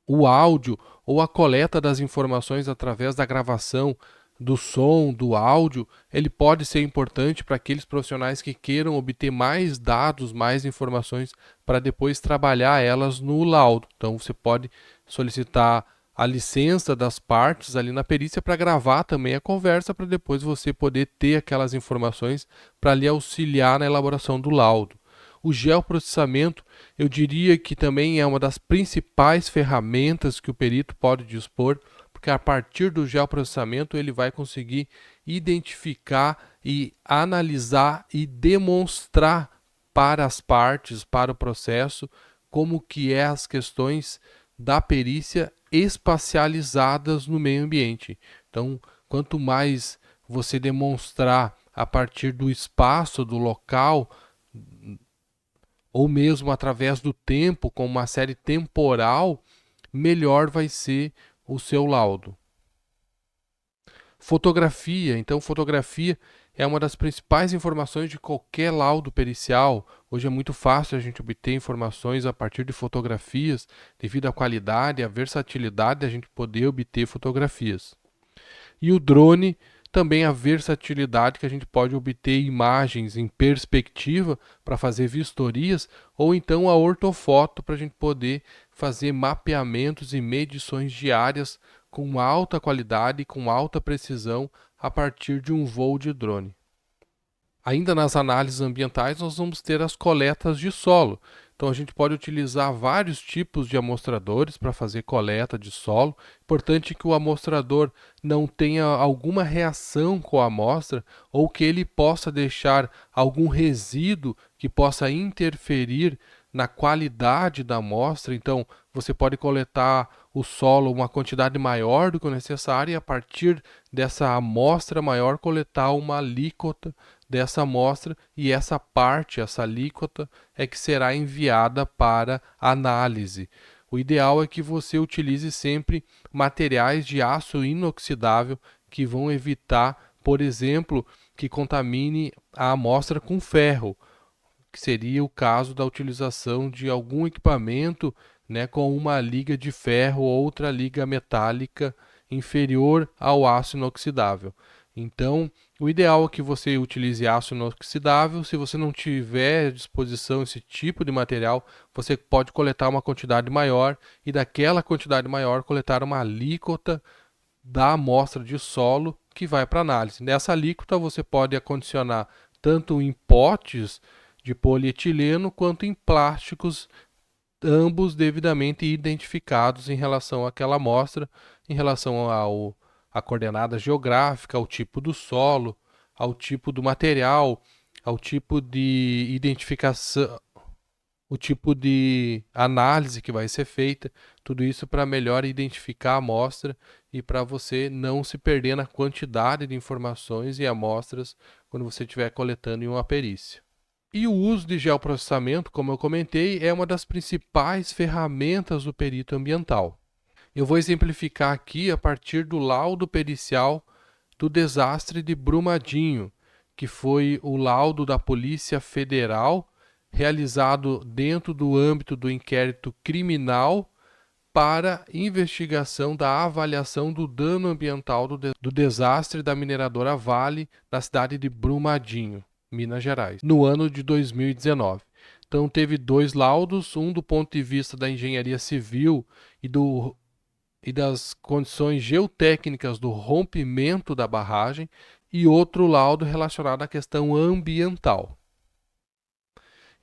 O áudio ou a coleta das informações através da gravação do som, do áudio, ele pode ser importante para aqueles profissionais que queiram obter mais dados, mais informações para depois trabalhar elas no laudo. Então você pode solicitar a licença das partes ali na perícia para gravar também a conversa, para depois você poder ter aquelas informações para lhe auxiliar na elaboração do laudo. O geoprocessamento, eu diria que também é uma das principais ferramentas que o perito pode dispor, porque a partir do geoprocessamento ele vai conseguir identificar e analisar e demonstrar para as partes, para o processo, como que é as questões da perícia espacializadas no meio ambiente. Então, quanto mais você demonstrar a partir do espaço, do local, ou mesmo através do tempo, com uma série temporal, melhor vai ser o seu laudo. Fotografia. Então, fotografia é uma das principais informações de qualquer laudo pericial. Hoje é muito fácil a gente obter informações a partir de fotografias, devido à qualidade e à versatilidade de a gente poder obter fotografias. E o drone, também a versatilidade que a gente pode obter imagens em perspectiva para fazer vistorias, ou então a ortofoto para a gente poder fazer mapeamentos e medições diárias com alta qualidade e com alta precisão a partir de um voo de drone. Ainda nas análises ambientais, nós vamos ter as coletas de solo. Então, a gente pode utilizar vários tipos de amostradores para fazer coleta de solo. Importante que o amostrador não tenha alguma reação com a amostra ou que ele possa deixar algum resíduo que possa interferir na qualidade da amostra. Então, você pode coletar o solo uma quantidade maior do que o necessário e, a partir dessa amostra maior, coletar uma alíquota dessa amostra, e essa parte, essa alíquota, é que será enviada para análise. O ideal é que você utilize sempre materiais de aço inoxidável que vão evitar, por exemplo, que contamine a amostra com ferro, que seria o caso da utilização de algum equipamento, né, com uma liga de ferro ou outra liga metálica inferior ao aço inoxidável. Então, o ideal é que você utilize aço inoxidável. Se você não tiver à disposição esse tipo de material, você pode coletar uma quantidade maior e daquela quantidade maior coletar uma alíquota da amostra de solo que vai para análise. Nessa alíquota você pode acondicionar tanto em potes de polietileno quanto em plásticos, ambos devidamente identificados em relação àquela amostra, em relação à coordenada geográfica, ao tipo do solo, ao tipo do material, ao tipo de identificação, o tipo de análise que vai ser feita, tudo isso para melhor identificar a amostra e para você não se perder na quantidade de informações e amostras quando você estiver coletando em uma perícia. E o uso de geoprocessamento, como eu comentei, é uma das principais ferramentas do perito ambiental. Eu vou exemplificar aqui a partir do laudo pericial do desastre de Brumadinho, que foi o laudo da Polícia Federal, realizado dentro do âmbito do inquérito criminal para investigação da avaliação do dano ambiental do desastre da mineradora Vale na cidade de Brumadinho, Minas Gerais, no ano de 2019. Então teve dois laudos, um do ponto de vista da engenharia civil e das condições geotécnicas do rompimento da barragem, e outro laudo relacionado à questão ambiental.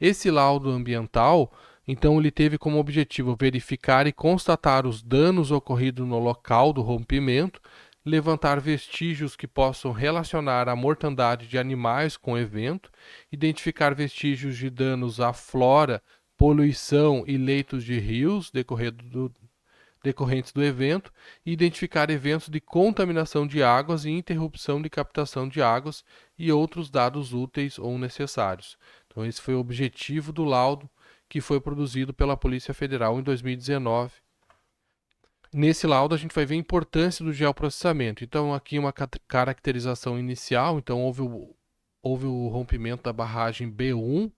Esse laudo ambiental, então, ele teve como objetivo verificar e constatar os danos ocorridos no local do rompimento, levantar vestígios que possam relacionar a mortandade de animais com o evento, identificar vestígios de danos à flora, poluição e leitos de rios decorrentes do evento, e identificar eventos de contaminação de águas e interrupção de captação de águas e outros dados úteis ou necessários. Então, esse foi o objetivo do laudo que foi produzido pela Polícia Federal em 2019. Nesse laudo a gente vai ver a importância do geoprocessamento. Então, aqui uma caracterização inicial. Então, houve o rompimento da barragem B1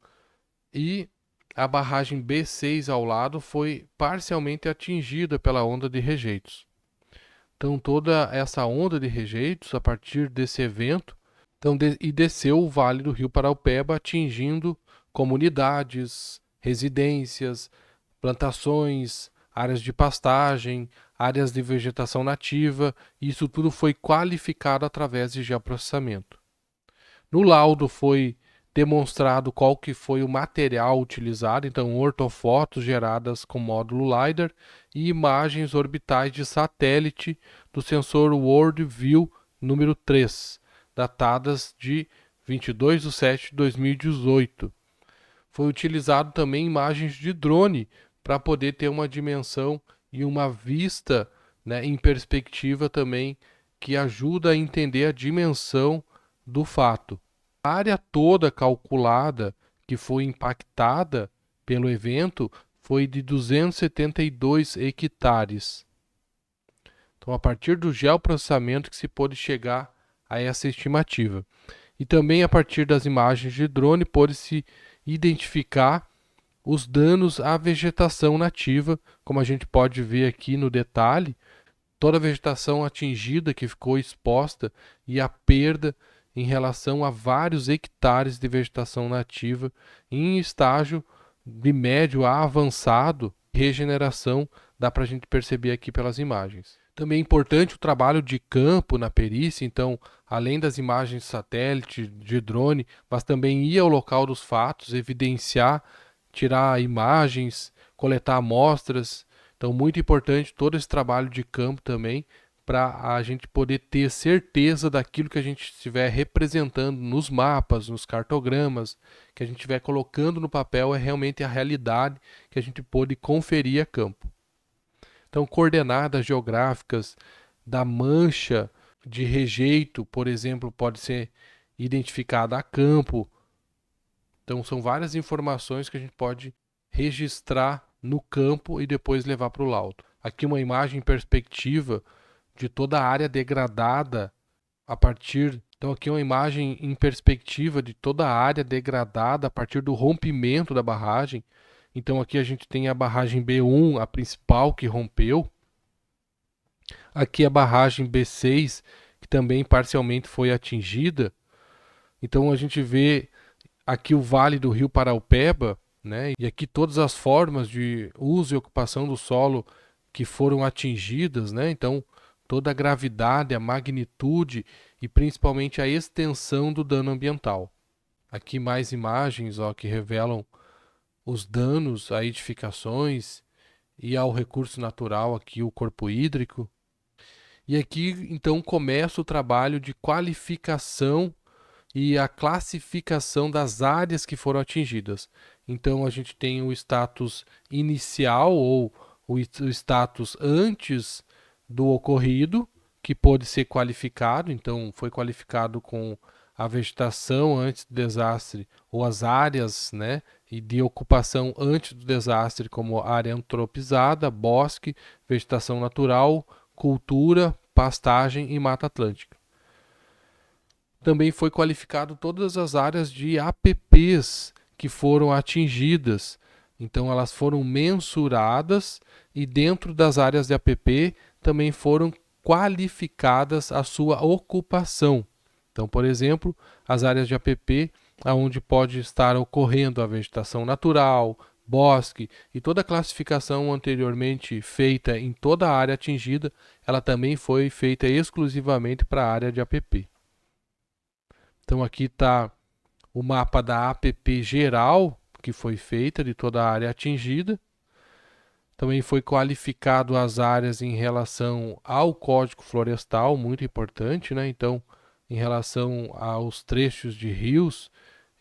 e a barragem B6 ao lado foi parcialmente atingida pela onda de rejeitos. Então, toda essa onda de rejeitos, a partir desse evento, desceu o vale do rio Paraupeba, atingindo comunidades, residências, plantações, áreas de pastagem, áreas de vegetação nativa. E isso tudo foi qualificado através de geoprocessamento. No laudo foi demonstrado qual que foi o material utilizado, então ortofotos geradas com módulo LiDAR e imagens orbitais de satélite do sensor WorldView número 3, datadas de 22/7/2018. Foi utilizado também imagens de drone para poder ter uma dimensão e uma vista, né, em perspectiva também, que ajuda a entender a dimensão do fato. A área toda calculada que foi impactada pelo evento foi de 272 hectares. Então, a partir do geoprocessamento que se pôde chegar a essa estimativa. E também a partir das imagens de drone pôde-se identificar os danos à vegetação nativa, como a gente pode ver aqui no detalhe, toda a vegetação atingida que ficou exposta e a perda em relação a vários hectares de vegetação nativa em estágio de médio a avançado, regeneração, dá para a gente perceber aqui pelas imagens. Também é importante o trabalho de campo na perícia, então, além das imagens de satélite, de drone, mas também ir ao local dos fatos, evidenciar, tirar imagens, coletar amostras. Então, muito importante todo esse trabalho de campo também, para a gente poder ter certeza daquilo que a gente estiver representando nos mapas, nos cartogramas, que a gente estiver colocando no papel é realmente a realidade que a gente pôde conferir a campo. Então, coordenadas geográficas da mancha de rejeito, por exemplo, pode ser identificada a campo. Então, são várias informações que a gente pode registrar no campo e depois levar para o laudo. Aqui uma imagem em perspectiva de toda a área degradada a partir... Então, aqui uma imagem em perspectiva de toda a área degradada a partir do rompimento da barragem. Então aqui a gente tem a barragem B1, a principal que rompeu. Aqui a barragem B6, que também parcialmente foi atingida. Então a gente vê aqui o vale do rio Paraupeba, né? E aqui todas as formas de uso e ocupação do solo que foram atingidas, né? Então toda a gravidade, a magnitude e principalmente a extensão do dano ambiental. Aqui mais imagens, ó, que revelam os danos a edificações e ao recurso natural, aqui o corpo hídrico. E aqui então começa o trabalho de qualificação e a classificação das áreas que foram atingidas. Então a gente tem o status inicial ou o status antes do ocorrido, que pode ser qualificado, então foi qualificado com a vegetação antes do desastre ou as áreas, né, e de ocupação antes do desastre, como área antropizada, bosque, vegetação natural, cultura, pastagem e mata atlântica. Também foi qualificado todas as áreas de APPs que foram atingidas. Então elas foram mensuradas e dentro das áreas de APP também foram qualificadas a sua ocupação. Então, por exemplo, as áreas de APP onde pode estar ocorrendo a vegetação natural, bosque e toda a classificação anteriormente feita em toda a área atingida, ela também foi feita exclusivamente para a área de APP. Então aqui está o mapa da APP geral que foi feita de toda a área atingida. Também foi qualificado as áreas em relação ao Código Florestal, muito importante, né? Então, em relação aos trechos de rios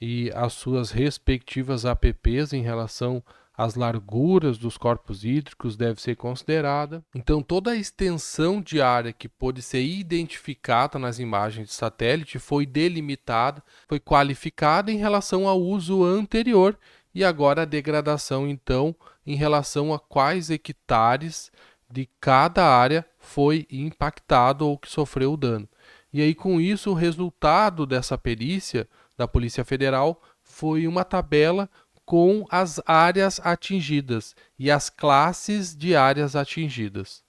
e as suas respectivas APPs em relação às larguras dos corpos hídricos deve ser considerada. Então, toda a extensão de área que pôde ser identificada nas imagens de satélite foi delimitada, foi qualificada em relação ao uso anterior e agora a degradação, então, em relação a quais hectares de cada área foi impactado ou que sofreu dano. E aí, com isso, o resultado dessa perícia da Polícia Federal foi uma tabela com as áreas atingidas e as classes de áreas atingidas.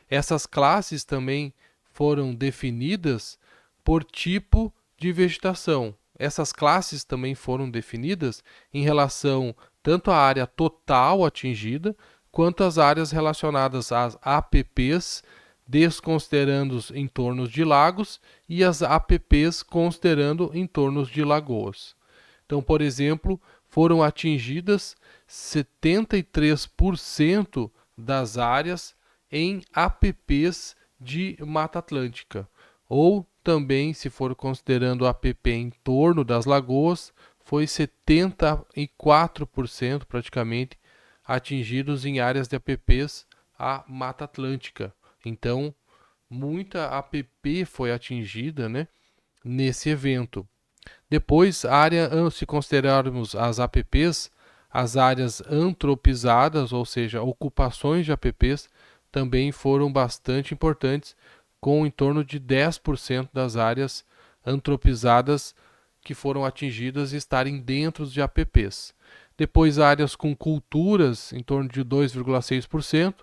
Essas classes também foram definidas por tipo de vegetação. Essas classes também foram definidas em relação tanto à área total atingida, quanto às áreas relacionadas às APPs, desconsiderando os entornos de lagos, e as APPs considerando entornos de lagoas. Então, por exemplo, foram atingidas 73% das áreas em APPs de Mata Atlântica, ou também, se for considerando APP em torno das lagoas, foi 74% praticamente atingidos em áreas de APPs à Mata Atlântica. Então, muita APP foi atingida, né? nesse evento. Depois, se considerarmos as APPs, as áreas antropizadas, ou seja, ocupações de APPs, também foram bastante importantes, com em torno de 10% das áreas antropizadas que foram atingidas estarem dentro de APPs. Depois, áreas com culturas, em torno de 2,6%,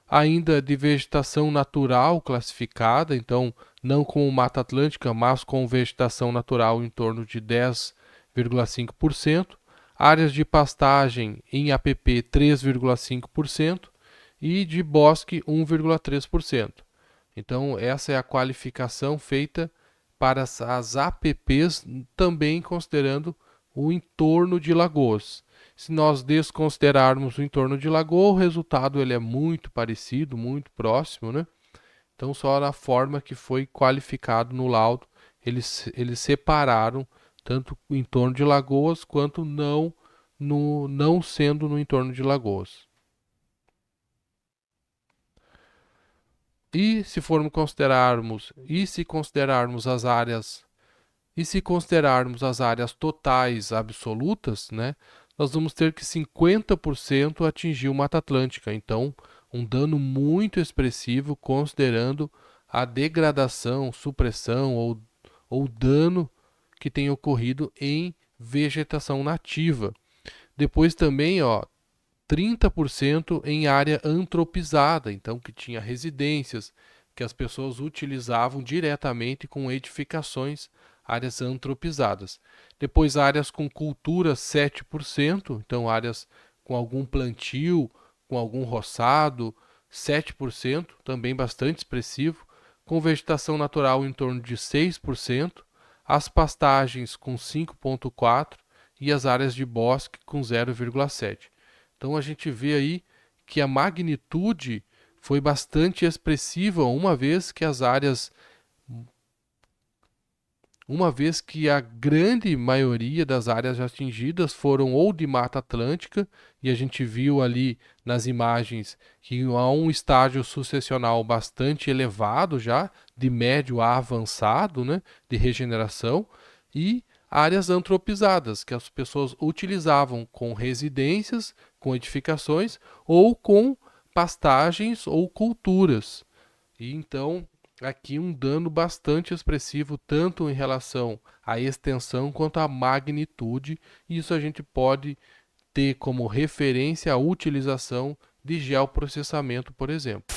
ainda de vegetação natural classificada, então não como Mata Atlântica, mas com vegetação natural em torno de 10,5%, áreas de pastagem em APP 3,5% e de bosque 1,3%. Então essa é a qualificação feita para as APPs, também considerando o entorno de Lagoas. Se nós desconsiderarmos o entorno de Lagoa, o resultado ele é muito parecido, muito próximo, né? Então, só na forma que foi qualificado no laudo, eles separaram tanto o entorno de Lagoas quanto não sendo no entorno de Lagoas. E se considerarmos as áreas totais absolutas, né, nós vamos ter que 50% atingiu Mata Atlântica. Então, um dano muito expressivo, considerando a degradação, supressão ou dano que tem ocorrido em vegetação nativa. Depois também, 30% em área antropizada, então que tinha residências, que as pessoas utilizavam diretamente com edificações, áreas antropizadas. Depois áreas com cultura 7%, então áreas com algum plantio, com algum roçado, 7%, também bastante expressivo, com vegetação natural em torno de 6%, as pastagens com 5,4% e as áreas de bosque com 0,7%. Então a gente vê aí que a magnitude foi bastante expressiva, uma vez que a grande maioria das áreas atingidas foram ou de Mata Atlântica, e a gente viu ali nas imagens que há um estágio sucessional bastante elevado já, de médio a avançado, né, de regeneração, e áreas antropizadas, que as pessoas utilizavam com residências, com edificações ou com pastagens ou culturas. E então, aqui um dano bastante expressivo, tanto em relação à extensão quanto à magnitude, e isso a gente pode ter como referência a utilização de geoprocessamento, por exemplo.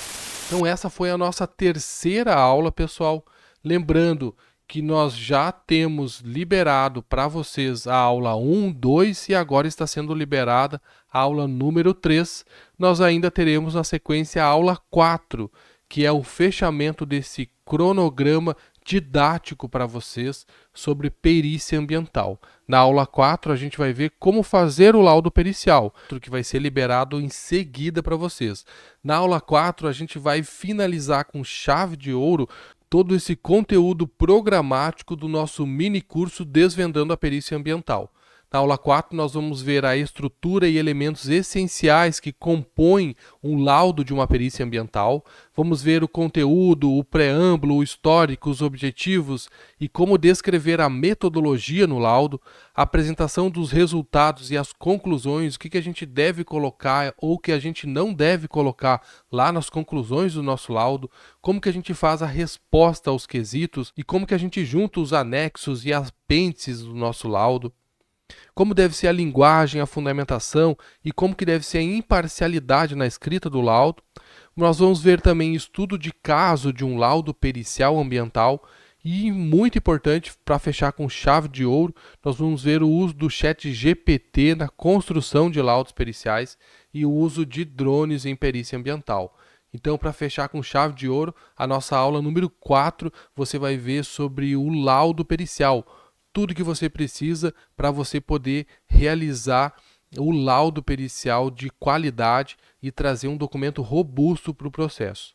Então essa foi a nossa terceira aula, pessoal. Lembrando que nós já temos liberado para vocês a aula 1, 2 e agora está sendo liberada a aula número 3. Nós ainda teremos na sequência a aula 4, que é o fechamento desse cronograma didático para vocês sobre perícia ambiental. Na aula 4 a gente vai ver como fazer o laudo pericial, que vai ser liberado em seguida para vocês. Na aula 4 a gente vai finalizar com chave de ouro todo esse conteúdo programático do nosso mini curso Desvendando a Perícia Ambiental. Na aula 4 nós vamos ver a estrutura e elementos essenciais que compõem um laudo de uma perícia ambiental. Vamos ver o conteúdo, o preâmbulo, o histórico, os objetivos e como descrever a metodologia no laudo, a apresentação dos resultados e as conclusões, o que a gente deve colocar ou o que a gente não deve colocar lá nas conclusões do nosso laudo, como que a gente faz a resposta aos quesitos e como que a gente junta os anexos e apêndices do nosso laudo. Como deve ser a linguagem, a fundamentação e como que deve ser a imparcialidade na escrita do laudo. Nós vamos ver também estudo de caso de um laudo pericial ambiental e, muito importante, para fechar com chave de ouro, nós vamos ver o uso do ChatGPT na construção de laudos periciais e o uso de drones em perícia ambiental. Então, para fechar com chave de ouro, a nossa aula número 4, você vai ver sobre o laudo pericial. Tudo que você precisa para você poder realizar o laudo pericial de qualidade e trazer um documento robusto para o processo.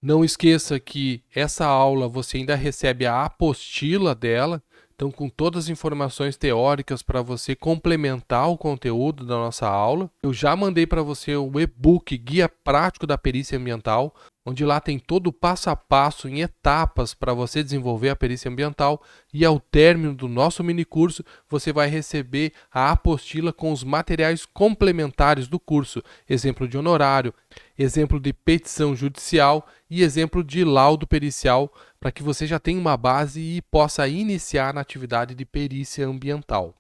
Não esqueça que essa aula você ainda recebe a apostila dela, então com todas as informações teóricas para você complementar o conteúdo da nossa aula. Eu já mandei para você o e-book Guia Prático da Perícia Ambiental. onde lá tem todo o passo a passo em etapas para você desenvolver a perícia ambiental, e ao término do nosso minicurso você vai receber a apostila com os materiais complementares do curso, exemplo de honorário, exemplo de petição judicial e exemplo de laudo pericial, para que você já tenha uma base e possa iniciar na atividade de perícia ambiental.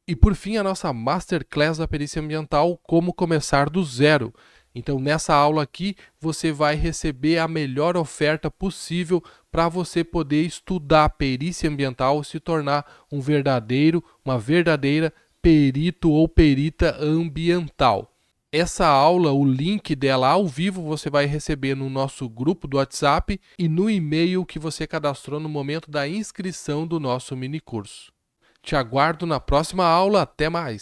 E por fim, a nossa Masterclass da perícia ambiental, como começar do zero. Então, nessa aula aqui, você vai receber a melhor oferta possível para você poder estudar perícia ambiental e se tornar uma verdadeira perito ou perita ambiental. Essa aula, o link dela ao vivo, você vai receber no nosso grupo do WhatsApp e no e-mail que você cadastrou no momento da inscrição do nosso minicurso. Te aguardo na próxima aula. Até mais!